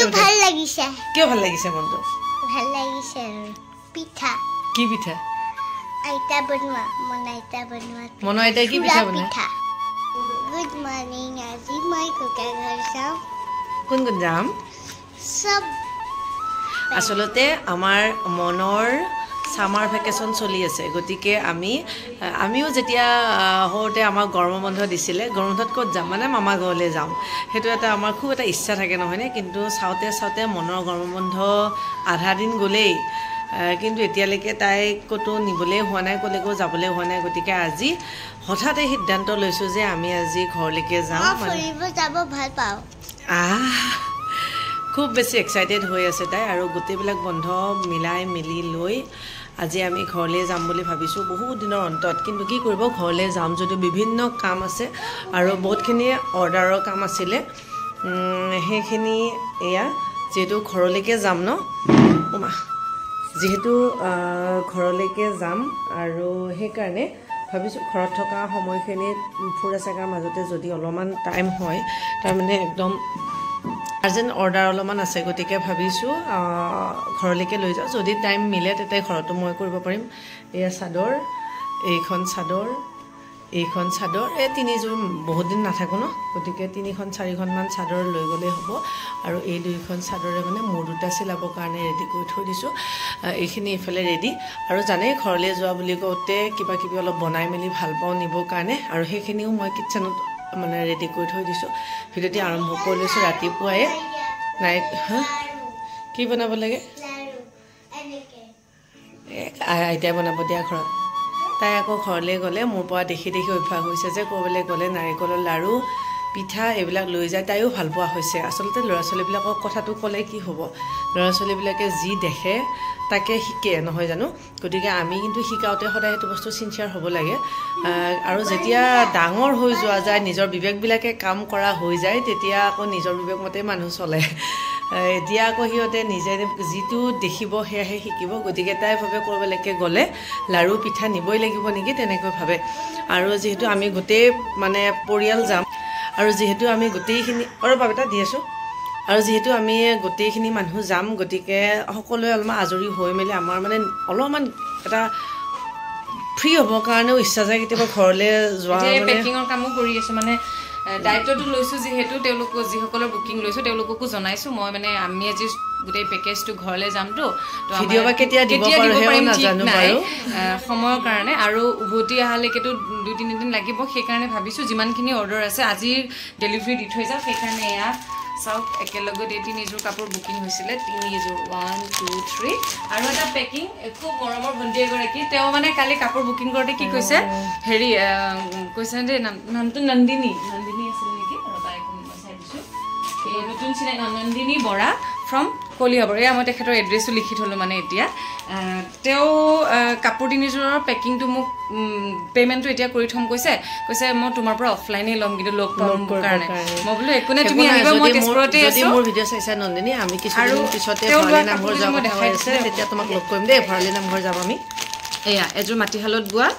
মনটো ভাল লাগিছে কিয় ভাল লাগিছে মনটো ভাল লাগিছে পিঠা কি পিঠা আইতা বনোৱা মনাইতা বনোৱা মনাইতা কি পিঠা বনাই গুড মৰ্নিং আজি মই কোকা ঘৰ যাম কোন কোন যাম সব আসলতে আমাৰ মনৰ সামাৰ ভেকেশন চলি আছে গতিকে আমিও যেতিয়া হওঁতে আমাক গৰম বন্ধ দিছিলে গৰম বন্ধত ক'ত যাম মানে মামা ঘৰলৈ যাম সেইটো এটা আমাৰ খুব এটা ইচ্ছা থাকে নহয়নে কিন্তু চাওঁতে মনৰ গৰম বন্ধ আধা দিন গ'লেই কিন্তু এতিয়ালৈকে তাইক ক'তো নিবলৈ হোৱা নাই ক'লৈকো যাবলৈ হোৱা নাই গতিকে আজি হঠাৎ এই সিদ্ধান্ত লৈছোঁ যে আমি আজি ঘৰলৈকে যাম ফুৰিব যাব ভাল পাওঁ খুব বেছি এক্সাইটেড হৈ আছে তাই আৰু গোটেইবিলাক বন্ধ মিলাই মিলি লৈ আজি আমি ঘৰলৈ যাম বুলি ভাবিছোঁ বহুত দিনৰ অন্তত কিন্তু কি কৰিব ঘৰলৈ যাম যদিও বিভিন্ন কাম আছে আৰু বহুতখিনি অৰ্ডাৰৰ কাম আছিলে সেইখিনি এয়া যিহেতু ঘৰলৈকে যাম ন যিহেতু ঘৰলৈকে যাম আৰু সেইকাৰণে ভাবিছোঁ ঘৰত থকা সময়খিনিত ফুৰা চাকাৰ মাজতে যদি অলপমান টাইম হয় তাৰমানে একদম আৰ্জেণ্ট অৰ্ডাৰ অলপমান আছে গতিকে ভাবিছোঁ ঘৰলৈকে লৈ যাওঁ যদি টাইম মিলে তেতিয়া ঘৰতো মই কৰিব পাৰিম এয়া চাদৰ এইখন চাদৰ এই তিনিযোৰ বহুত দিন নাথাকোঁ ন গতিকে 3-4খনমান চাদৰ লৈ গ'লেই হ'ব আৰু এই 2খন চাদৰে মানে মোৰ দুটা চিলাবৰ কাৰণে ৰেডি কৰি থৈ দিছোঁ এইখিনি এইফালে ৰেডি আৰু জানে ঘৰলৈ যোৱা বুলি কওঁতে কিবা কিবি অলপ বনাই মেলি ভাল পাওঁ নিবৰ কাৰণে আৰু সেইখিনিও মই কিটচেনত মানে ৰেডি কৰি থৈ দিছোঁ ভিডিঅ'টি আৰম্ভ কৰি লৈছোঁ ৰাতিপুৱাই নাইট কি বনাব লাগে আইতাই বনাব দিয়া ঘৰত তাই আকৌ ঘৰলৈ গ'লে মোৰ পৰা দেখি অভ্যাস হৈছে যে ক'ৰবালৈ গ'লে নাৰিকলৰ লাড়ু পিঠা এইবিলাক লৈ যায় তাইও ভাল পোৱা হৈছে আচলতে ল'ৰা ছোৱালীবিলাকক কথাটো ক'লে কি হ'ব ল'ৰা ছোৱালীবিলাকে যি দেখে তাকে শিকে নহয় জানো গতিকে আমি কিন্তু শিকাওঁতে সদায় সেইটো বস্তু চিনচিয়াৰ হ'ব লাগে আৰু যেতিয়া ডাঙৰ হৈ যোৱা যায় নিজৰ বিবেকবিলাকে কাম কৰা হৈ যায় তেতিয়া আকৌ নিজৰ বিবেক মতে মানুহ চলে এতিয়া আকৌ সিহঁতে নিজে যিটো দেখিব সেয়াহে শিকিব গতিকে তাই ভাবে ক'ৰবালৈকে গ'লে লাড়ু পিঠা নিবই লাগিব নেকি তেনেকৈ ভাবে আৰু যিহেতু আমি গোটেই মানে পৰিয়াল যাম আৰু যিহেতু আমি গোটেইখিনি বাবেটা দি আছোঁ আৰু যিহেতু আমি গোটেইখিনি মানুহ যাম গতিকে সকলোৱে অলপমান আজৰি হৈ মেলি আমাৰ মানে অলপমান এটা ফ্ৰী হ'বৰ কাৰণেও ইচ্ছা যায় কেতিয়াবা ঘৰলৈ যোৱা পেকিঙৰ কামো কৰি আছোঁ মানে দায়িত্বটো লৈছোঁ যিহেতু তেওঁলোকক যিসকলৰ বুকিং লৈছোঁ তেওঁলোককো জনাইছোঁ মই মানে আমি আজি গোটেই পেকেজটো ঘৰলৈ যামতো ভিডিঅ' বা কেতিয়া দিব পাৰিম নাজানো বাৰু সময়ৰ কাৰণে আৰু উভতি অহালৈকেতো 2-3 দিন লাগিব সেইকাৰণে ভাবিছোঁ যিমানখিনি অৰ্ডাৰ আছে আজিৰ ডেলিভাৰী দি থৈ যাওঁ সেইকাৰণে এয়া চাওক একেলগত এই 3যোৰ কাপোৰ বুকিং হৈছিলে 3যোৰ 1 2 3 আৰু এটা পেকিং খুব মৰমৰ ভণ্টি এগৰাকী তেওঁ মানে কালি কাপোৰ বুকিং কৰোঁতে কি কৈছে হেৰি কৈছে যে নামটো নন্দিনী আছিলে নেকি ৰবা এখন চাই দিছোঁ এই নতুন চিনাই নন্দিনী বৰা ফ্ৰম কলিয়াবৰ এয়া মই তেখেতৰ এড্ৰেছটো লিখি থ'লোঁ মানে এতিয়া তেওঁ কাপোৰ 3যোৰৰ পেকিংটো মোক পে'মেণ্টটো এতিয়া কৰি থ'ম কৈছে মই তোমাৰ পৰা অফলাইনে ল'ম কিন্তু লগ পাম কাৰণে মই বোলো একো নাই তুমি আহিবা মই তেজপুৰতে আছোঁ মোৰ ভিডিঅ' চাইছা নন্দিনী আমি কিছুদিন পিছতে ভৰালী নামঘৰ যাব দেখাই আছে তেতিয়া তোমাক লগ কৰিম দেই ভৰালী নামঘৰ যাম আমি এয়া এযোৰ মাটিশালত বোৱা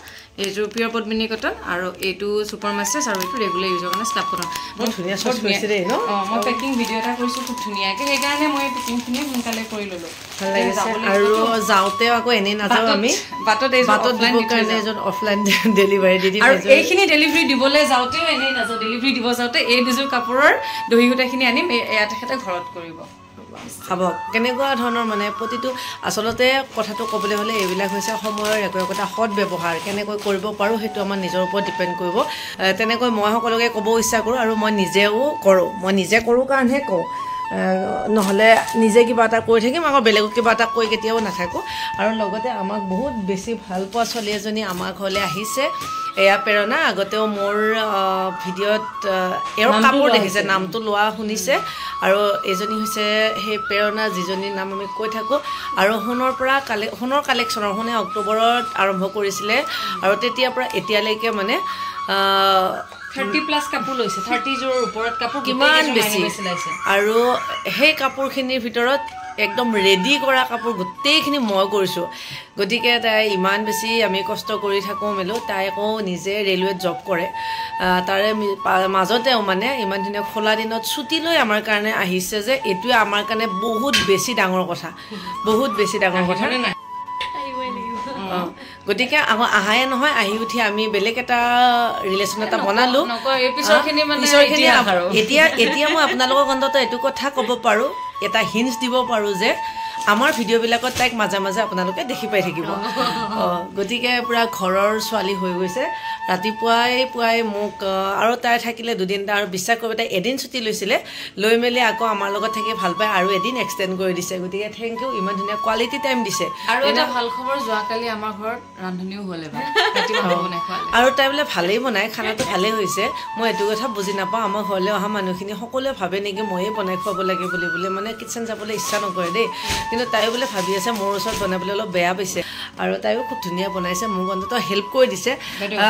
এইযোৰ পিয়ৰ পদ্মিনী কটন আৰু এইটো ছুপাৰ মাষ্টাৰ্ছ আৰু এইটো ৰেগুলাৰ ইউজৰ কাৰণে স্লাব কটন বহুত ধুনীয়া চইচ কৰিছে দেই ন মই পেকিং ভিডিঅ' এটা কৰিছোঁ খুব ধুনীয়াকৈ সেইকাৰণে মই পেকিংখিনি সোনকালে কৰি ল'লোঁ ভাল লাগিছে আৰু যাওঁতেও আকৌ এনেই নাযাওঁ আমি বাটত দিবৰ কাৰণে এজন অফলাইন ডেলিভাৰী দি দিম আৰু এইখিনি ডেলিভাৰী দিবলৈ যাওঁতেও এনেই নাযাওঁ ডেলিভাৰী দিব যাওঁতে এই 2যোৰ কাপোৰৰ দহি সূতাখিনি আনিম এয়া তেখেতে ঘৰত কৰিব খাব কেনেকুৱা ধৰণৰ মানে প্ৰতিটো আচলতে কথাটো ক'বলৈ হ'লে এইবিলাক হৈছে সময়ৰ একোটা সৎ ব্যৱহাৰ কেনেকৈ কৰিব পাৰোঁ সেইটো আমাৰ নিজৰ ওপৰত ডিপেণ্ড কৰিব তেনেকৈ মই সকলোকে ক'ব ইচ্ছা কৰোঁ আৰু মই নিজেও কৰোঁ মই নিজে কৰোঁ কাৰণেহে কওঁ নহ'লে নিজে কিবা এটা কৰি থাকিম আকৌ বেলেগক কিবা এটা কৈ কেতিয়াও নাথাকোঁ আৰু লগতে আমাক বহুত বেছি ভাল পোৱা ছোৱালী এজনী আমাৰ ঘৰলৈ আহিছে এয়া প্ৰেৰণা আগতেও মোৰ ভিডিঅ'ত এওঁৰ কাপোৰ দেখিছে নামটো লোৱা শুনিছে আৰু এজনী হৈছে সেই প্ৰেৰণা যিজনীৰ নাম আমি কৈ থাকোঁ আৰু সোণৰ কালেকশ্যনৰ সোণে অক্টোবৰত আৰম্ভ কৰিছিলে আৰু তেতিয়াৰ পৰা এতিয়ালৈকে মানে 30+ কাপোৰ লৈছে 30 যোৰৰ ওপৰত কাপোৰ কিমান বেছি আৰু সেই কাপোৰখিনিৰ ভিতৰত একদম ৰেডি কৰা কাপোৰ গোটেইখিনি মই কৰিছোঁ গতিকে তাই ইমান বেছি আমি কষ্ট কৰি থাকোঁ মেলো তাই আকৌ নিজে ৰেলৱেত জব কৰে তাৰে মাজতেও মানে ইমান ধুনীয়া খোলা দিনত ছুটি লৈ আমাৰ কাৰণে আহিছে যে এইটোৱে আমাৰ কাৰণে বহুত বেছি ডাঙৰ কথা বহুত বেছি ডাঙৰ কথা গতিকে আকৌ আহাই নহয় আহি উঠি আমি বেলেগ এটা ৰিলেশ্যন এটা বনালোঁ এতিয়া মই আপোনালোকক অন্তত এইটো কথা ক'ব পাৰোঁ এটা হিণ্টছ দিব পাৰোঁ যে আমাৰ ভিডিঅ'বিলাকত তাইক মাজে মাজে আপোনালোকে দেখি পাই থাকিব গতিকে পূৰা ঘৰৰ ছোৱালী হৈ গৈছে ৰাতিপুৱাই মোক আৰু তাই থাকিলে দুদিন আৰু বিশ্বাস কৰিব তাই এদিন ছুটি লৈছিলে লৈ মেলি আকৌ আমাৰ লগত থাকি ভাল পায় আৰু এদিন এক্সটেণ্ড কৰি দিছে গতিকে থেংক ইউ ইমান ধুনীয়া কোৱালিটি টাইম দিছে আৰু এটা ভাল খবৰ যোৱাকালি আমাৰ ঘৰত ৰান্ধনিও হ'ল আৰু তাই বোলে ভালেই বনায় খানাটো ভালেই হৈছে মই এইটো কথা বুজি নাপাওঁ আমাৰ ঘৰলৈ অহা মানুহখিনি সকলোৱে ভাবে নেকি ময়ে বনাই খুৱাব লাগে বুলি বোলে মানে কিটচেন যাবলৈ ইচ্ছা নকৰে দেই কিন্তু তাইও বোলে ভাবি আছে মোৰ ওচৰত বনাবলৈ অলপ বেয়া পাইছে আৰু তাইও খুব ধুনীয়া বনাইছে মোক অন্তত হেল্প কৰি দিছে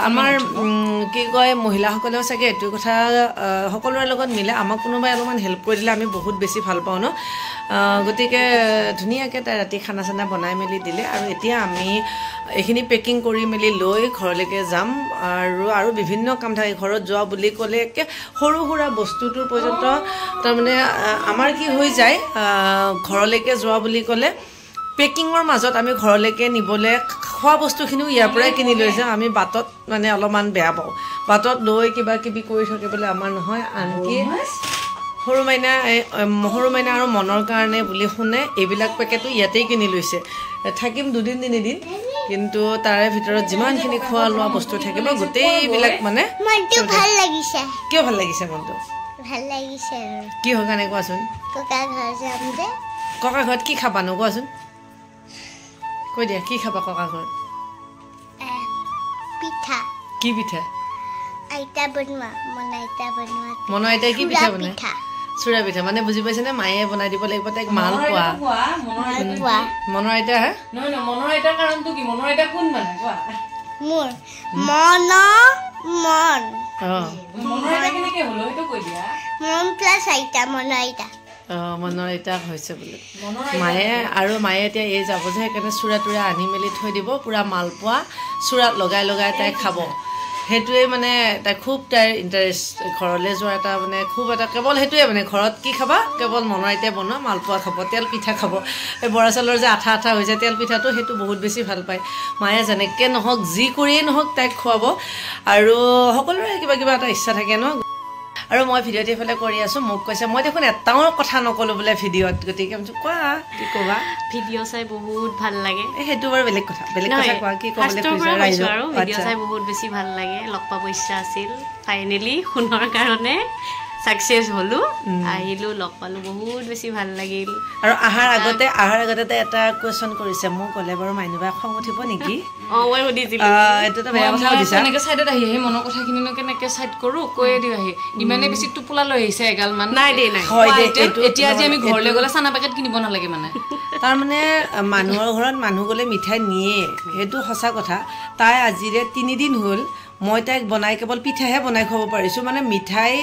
আমাৰ কি কয় মহিলাসকলেও চাগে এইটো কথা সকলোৰে লগত মিলে আমাক কোনোবাই অলপমান হেল্প কৰি দিলে আমি বহুত বেছি ভাল পাওঁ ন গতিকে ধুনীয়াকৈ তাই ৰাতি খানা চানা বনাই মেলি দিলে আৰু এতিয়া আমি এইখিনি পেকিং কৰি মেলি লৈ ঘৰলৈকে যাম আৰু বিভিন্ন কাম থাকে ঘৰত যোৱা বুলি ক'লে একে সৰু সুৰা বস্তুটোৰ পৰ্যন্ত তাৰমানে আমাৰ কি হৈ যায় ঘৰলৈকে যোৱা বুলি ক'লে পেকিঙৰ মাজত আমি ঘৰলৈকে নিবলৈ খোৱা বস্তুখিনিও ইয়াৰ পৰাই কিনি লৈ যাওঁ আমি বাটত মানে অলপমান বেয়া পাওঁ বাটত লৈ কিবা কিবি কৰি থাকিবলৈ আমাৰ নহয় আনকি সৰু মাইনা আৰু মনৰ কাৰণে বুলি শুনে এইবিলাক পেকেটো ইয়াতেই কিনি লৈছে থাকিম 2 দিন 3 দিন কিন্তু তাৰে ভিতৰত যিমানখিনি খোৱা লোৱা বস্তু থাকিব গোটেইবিলাক মানে মনটো ভাল লাগিছে কিয় ভাল লাগিছে মনটো ভাল লাগিছে কি হয় কাৰণে কোৱাচোন ককা ঘৰ যাম যে ককা ঘৰত কি খাবা নো কোৱাচোন কৈ দিয়া কি খাবা ককা ঘৰত পিঠা কি পিঠা আইতা বনোৱা মনৰ আইতাই কি পিঠা বনায় চুৰা পিঠা মানে বুজি পাইছে নে মায়ে বনাই দিব লাগিব তাইক মাল পোৱা মনৰ আইতা হে মনৰ আইতাৰ কাৰণটো কি মনৰ আইতা কোন মানে কোৱা মোৰ মনৰ আইতা কেনেকে হলো সেইটো কৈ দিয়া মন প্লাছ আইতা মনৰ আইতা মনৰ আইতা হৈছে বোলে মায়ে এতিয়া এই যাব যে সেইকাৰণে চুৰা তুৰা আনি মেলি থৈ দিব পুৰা মালপোৱা চুৰাত লগাই তাই খাব সেইটোৱে মানে তাই খুব তাইৰ ইণ্টাৰেষ্ট ঘৰলৈ যোৱাৰ এটা মানে খুব এটা কেৱল সেইটোৱে মানে ঘৰত কি খাবা কেৱল মনৰ আইতাই বনোৱা মালপোৱা খাব তেল পিঠা খাব এই বৰা চাউলৰ যে আঠা হৈ যায় তেল পিঠাটো সেইটো বহুত বেছি ভাল পায় মায়ে যেনেকৈ নহওক যি কৰিয়েই নহওক তাইক খুৱাব আৰু সকলোৰে কিবা এটা ইচ্ছা থাকে ন আৰু মই ভিডিঅ'ত এইফালে কৰি আছোঁ মোক কৈছে মই দেখোন এটাও কথা নক'লোঁ বোলে ভিডিঅ'ত গতিকে কোৱা কি ক'বা ভিডিঅ' চাই বহুত ভাল লাগে সেইটো বাৰু বেলেগ কথা কোৱা কি ক'বলৈ খুজিছা আৰু ভিডিঅ' চাই বহুত বেছি ভাল লাগে লগ পাব ইচ্ছা আছিল ফাইনেলি শুনাৰ কাৰণে সাকসেস হলো আহিলো লগ পালো বহুত বেছি ভাল লাগিল আৰু আহাৰ আগতে এটা কোৱেশ্চন কৰিছে মোক ক'লে বাৰু মাইনুবা খং উঠিব নেকি মই সুধিছিলো এটো বেয়া কথা সুধিছা এনেকে সাইডত আহি মনৰ কথাখিনি কেনেকে সাইড কৰো কৈ দিও আহি ইমানে বেছি টুপুলা লৈ আহিছে এগাল মান নাই হয় এতিয়া যে আমি ঘৰলৈ গ'লে চানা পেকেট কিনিব নালাগে মানে তাৰ মানে মানুহৰ ঘৰত মানুহ গ'লে মিঠাই নিয়ে সেইটো সঁচা কথা তাই আজিৰে 3 দিন হ'ল মই তাইক বনাই কেৱল পিঠাহে বনাই খাব পাৰিছো মানে মিঠাই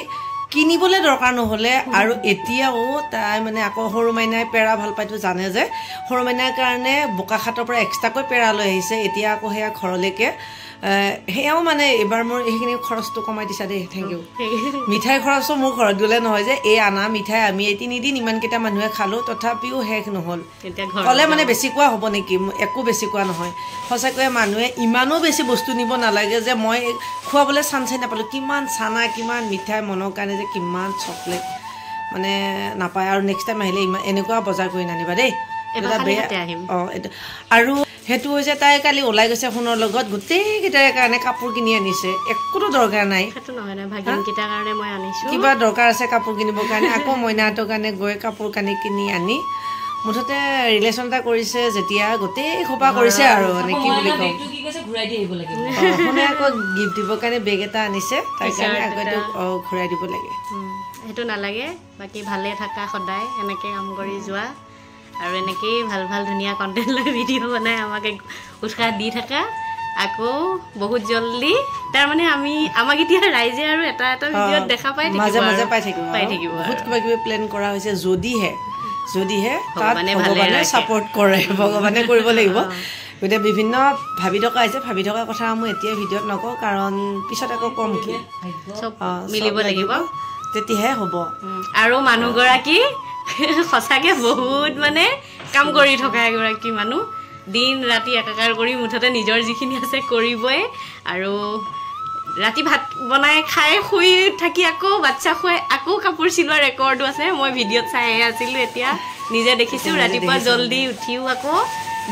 কিনিবলৈ দৰকাৰ নহ'লে আৰু এতিয়াও তাই মানে আকৌ সৰু মাইনাই পেৰা ভাল পায়তো জানে যে সৰু মাইনাৰ কাৰণে বোকাখাটৰ পৰা এক্সট্ৰাকৈ পেৰা লৈ আহিছে এতিয়া আকৌ সেয়া ঘৰলৈকে সেয়াও মানে এবাৰ মোৰ এইখিনি খৰচটো কমাই দিছা দেই থেংক ইউ মিঠাই খৰচো মোৰ ঘৰত গ'লে নহয় যে এই আনা মিঠাই আমি 3 দিন ইমানকেইটা মানুহে খালোঁ তথাপিও শেষ নহ'ল ক'লে মানে বেছি কোৱা হ'ব নেকি একো বেছি কোৱা নহয় সঁচাকৈ মানুহে ইমানো বেছি বস্তু নিব নালাগে যে মই খুৱাবলৈ চান্সেই নাপালোঁ কিমান চানা কিমান মিঠাই মনৰ কাৰণে যে কিমান চকলেট মানে নাপায় আৰু নেক্সট টাইম আহিলে ইমান এনেকুৱা বজাৰ কৰি নানিবা দেই আৰু সেইটো হৈছে তাই কালি ওলাই গৈছে ফোনৰ লগত গোটেইকেইটাৰে কাৰণে কাপোৰ কিনি আনিছে একোতো দৰকাৰ নাই কিবা দৰকাৰ আছে কাপোৰ কিনিবৰ কাৰণে আকৌ মইনাহঁতৰ কাৰণে গৈ কাপোৰ কানি কিনি আনি মুঠতে ৰিলেশ্যন এটা কৰিছে যেতিয়া গোটেই খোপা কৰিছে আৰু মানে কি বুলি কওঁ শুনে আকৌ গিফ্ট দিবৰ কাৰণে বেগ এটা আনিছে তাৰ কাৰণে আকৌ এইটো ঘূৰাই দিব লাগে সেইটো নালাগে বাকী ভালে থাকা সদায় এনেকৈ কাম কৰি যোৱা আৰু এনেকেই ভাল ধুনীয়া কণ্টেণ্ট লৈ ভিডিঅ' বনাই আমাক উৎসাহ দি থাকা আকৌ বহুত জলদি তাৰমানে আমাক এতিয়া ৰাইজে আৰু এটা ভিডিঅ'ত দেখা পাই থাকিব মাজে মাজে পাই থাকিব বহুত কিবা কিবি প্লেন কৰা হৈছে যদিহে তাত ভগৱানে ছাপোৰ্ট কৰে ভগৱানে কৰিব লাগিব গতিকে বিভিন্ন ভাবি থকা কথা মই এতিয়া ভিডিঅ'ত নকওঁ কাৰণ পিছত আকৌ কম কি চব মিলিব লাগিব তেতিয়াহে হ'ব আৰু মানুহগৰাকী সঁচাকৈ বহুত মানে কাম কৰি থকা এগৰাকী মানুহ দিন ৰাতি একাকাৰ কৰি মুঠতে নিজৰ যিখিনি আছে কৰিবই আৰু ৰাতি ভাত বনাই খাই শুই থাকি আকৌ বাচ্চা খুৱাই আকৌ কাপোৰ চিলোৱা ৰেকৰ্ডো আছে মই ভিডিঅ'ত চাইহে আছিলোঁ এতিয়া নিজে দেখিছোঁ ৰাতিপুৱা জলদি উঠিও আকৌ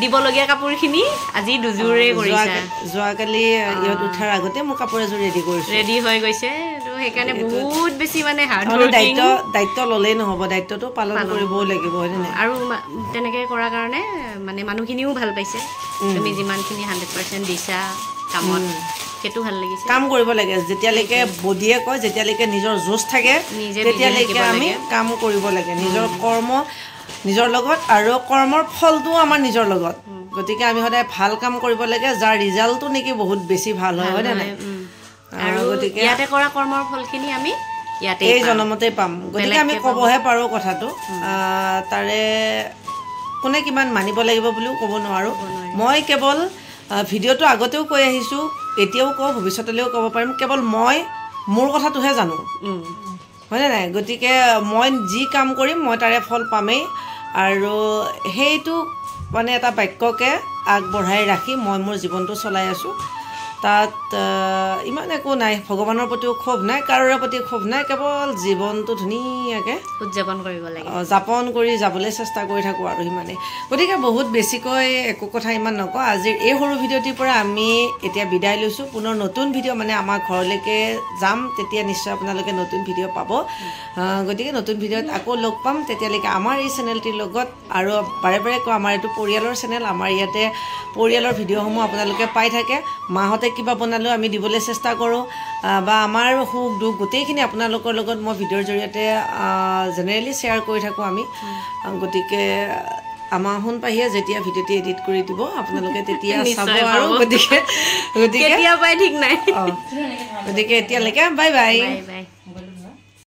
দিবলগীয়া কাপোৰখিনি আজি দুযোৰে কৰিছে যোৱাকালি ইহঁত উঠাৰ আগতে মই কাপোৰ এযোৰ ৰেডি হৈ গৈছে তো সেইকাৰণে বহুত বেছি মানে দায়িত্ব ল'লেই নহ'ব দায়িত্বটো পালন কৰিবও লাগিব হয়নে আৰু তেনেকৈ কৰাৰ কাৰণে মানে মানুহখিনিও ভাল পাইছে তুমি যিমানখিনি 100% দিছা কামত সেইটো ভাল লাগিছে কাম কৰিব লাগে যেতিয়ালৈকে বডিয়ে কয় যেতিয়ালৈকে নিজৰ জোচ থাকে তেতিয়ালৈকে আমি কাম কৰিব লাগে নিজৰ কৰ্ম নিজৰ লগত আৰু কৰ্মৰ ফলটো আমাৰ নিজৰ লগত গতিকে আমি সদায় ভাল কাম কৰিব লাগে যাৰ ৰিজাল্টটো নেকি বহুত বেছি ভাল হয় হয়নে নাই আৰু গতিকে ইয়াতে কৰা কৰ্মৰ ফলখিনি আমি ইয়াতে এই জনমতেই পাম গতিকে আমি ক'বহে পাৰোঁ কথাটো তাৰে কোনে কিমান মানিব লাগিব বুলিও ক'ব নোৱাৰোঁ মই কেৱল ভিডিঅ'টো আগতেও কৈ আহিছোঁ এতিয়াও কওঁ ভৱিষ্যতলৈও ক'ব পাৰিম কেৱল মই মোৰ কথাটোহে জানো হয়নে নাই গতিকে মই যি কাম কৰিম মই তাৰে ফল পামেই আৰু সেইটো মানে এটা বাক্যকে আগবঢ়াই ৰাখি মই মোৰ জীৱনটো চলাই আছোঁ তাত ইমান একো নাই ভগৱানৰ প্ৰতিও ক্ষোভ নাই কাৰোৰে প্ৰতি ক্ষোভ নাই কেৱল জীৱনটো ধুনীয়াকৈ উদযাপন কৰিব লাগে যাপন কৰি যাবলৈ চেষ্টা কৰি থাকোঁ আৰু সিমানেই গতিকে বহুত বেছিকৈ একো কথা ইমান নকওঁ আজিৰ এই সৰু ভিডিঅ'টিৰ পৰা আমি এতিয়া বিদায় লৈছোঁ পুনৰ নতুন ভিডিঅ' মানে আমাৰ ঘৰলৈকে যাম তেতিয়া নিশ্চয় আপোনালোকে নতুন ভিডিঅ' পাব গতিকে নতুন ভিডিঅ'ত আকৌ লগ পাম তেতিয়ালৈকে আমাৰ এই চেনেলটিৰ লগত আৰু বাৰে বাৰে কওঁ আমাৰ এইটো পৰিয়ালৰ চেনেল আমাৰ ইয়াতে পৰিয়ালৰ ভিডিঅ'সমূহ আপোনালোকে পাই থাকে মাহঁতে কিবা বনালেও আমি দিবলৈ চেষ্টা কৰোঁ বা আমাৰ সুখ দুখ গোটেইখিনি আপোনালোকৰ লগত মই ভিডিঅ'ৰ জৰিয়তে জেনেৰেলি শ্বেয়াৰ কৰি থাকোঁ আমি গতিকে আমাৰ সোণ পাহিয়ে যেতিয়া ভিডিঅ'টি এডিট কৰি দিব আপোনালোকে তেতিয়া চাব আৰু গতিকে কেতিয়া পাই ঠিক নাই গতিকে এতিয়ালৈকে বাই বাই বাই